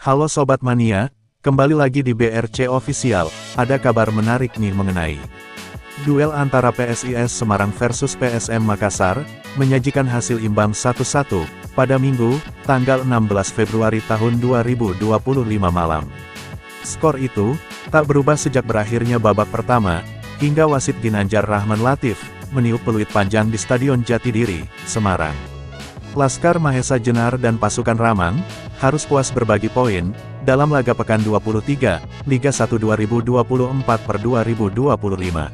Halo Sobat Mania, kembali lagi di BRC Official. Ada kabar menarik nih mengenai duel antara PSIS Semarang versus PSM Makassar, menyajikan hasil imbang 1-1, pada Minggu, tanggal 16 Februari tahun 2025 malam. Skor itu, tak berubah sejak berakhirnya babak pertama, hingga wasit Ginanjar Rahman Latif, meniup peluit panjang di Stadion Jatidiri, Semarang. Laskar Mahesa Jenar dan pasukan Ramang, harus puas berbagi poin, dalam laga pekan 23, Liga 1 2024/2025.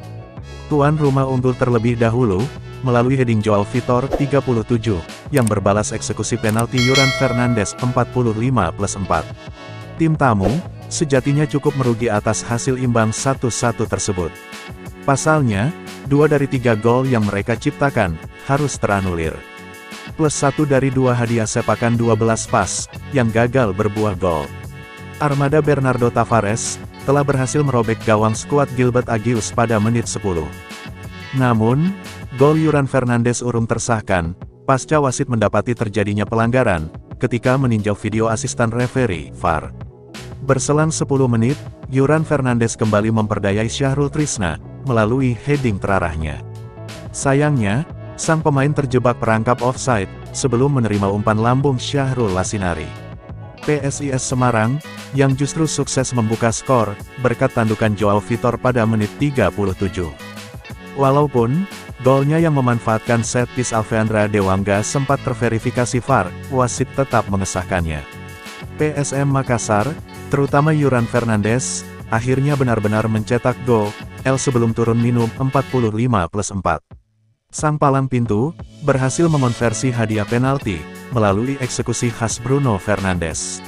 Tuan rumah unggul terlebih dahulu, melalui heading Joao Vitor 37, yang berbalas eksekusi penalti Yuran Fernandes 45+4. Tim tamu, sejatinya cukup merugi atas hasil imbang 1-1 tersebut. Pasalnya, 2 dari 3 gol yang mereka ciptakan, harus teranulir. Plus 1 dari 2 hadiah sepakan 12 pas, yang gagal berbuah gol. Armada Bernardo Tavares, telah berhasil merobek gawang skuad Gilbert Agius pada menit 10. Namun, gol Yuran Fernandes urung tersahkan, pasca wasit mendapati terjadinya pelanggaran, ketika meninjau video asisten referee, VAR. Berselang 10 menit, Yuran Fernandes kembali memperdayai Syahrul Trisna, melalui heading terarahnya. Sayangnya, sang pemain terjebak perangkap offside, sebelum menerima umpan lambung Syahrul Lasinari. PSIS Semarang, yang justru sukses membuka skor, berkat tandukan Joao Vitor pada menit 37. Walaupun, golnya yang memanfaatkan set piece Alveandra Dewangga sempat terverifikasi VAR, wasit tetap mengesahkannya. PSM Makassar, terutama Yuran Fernandes, akhirnya benar-benar mencetak gol, sebelum turun minum 45+4. Sang palang pintu, berhasil mengonversi hadiah penalti, melalui eksekusi khas Bruno Fernandes.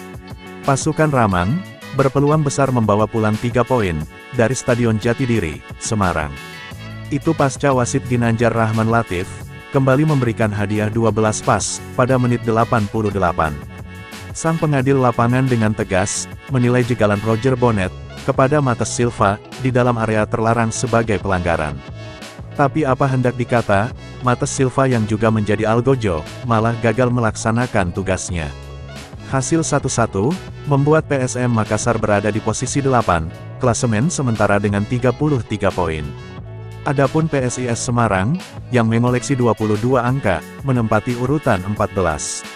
Pasukan Ramang, berpeluang besar membawa pulang 3 poin, dari Stadion Jatidiri, Semarang. Itu pasca wasit Ginanjar Rahman Latif, kembali memberikan hadiah 12 pas, pada menit 88. Sang pengadil lapangan dengan tegas, menilai jegalan Roger Bonnet, kepada Matheus Silva, di dalam area terlarang sebagai pelanggaran. Tapi apa hendak dikata, Matheus Silva yang juga menjadi algojo, malah gagal melaksanakan tugasnya. Hasil 1-1, membuat PSM Makassar berada di posisi 8, klasemen sementara dengan 33 poin. Adapun PSIS Semarang, yang mengoleksi 22 angka, menempati urutan 14.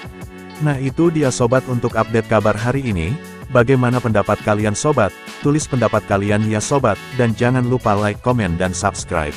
Nah itu dia sobat untuk update kabar hari ini. Bagaimana pendapat kalian sobat? Tulis pendapat kalian ya sobat, dan jangan lupa like, komen dan subscribe.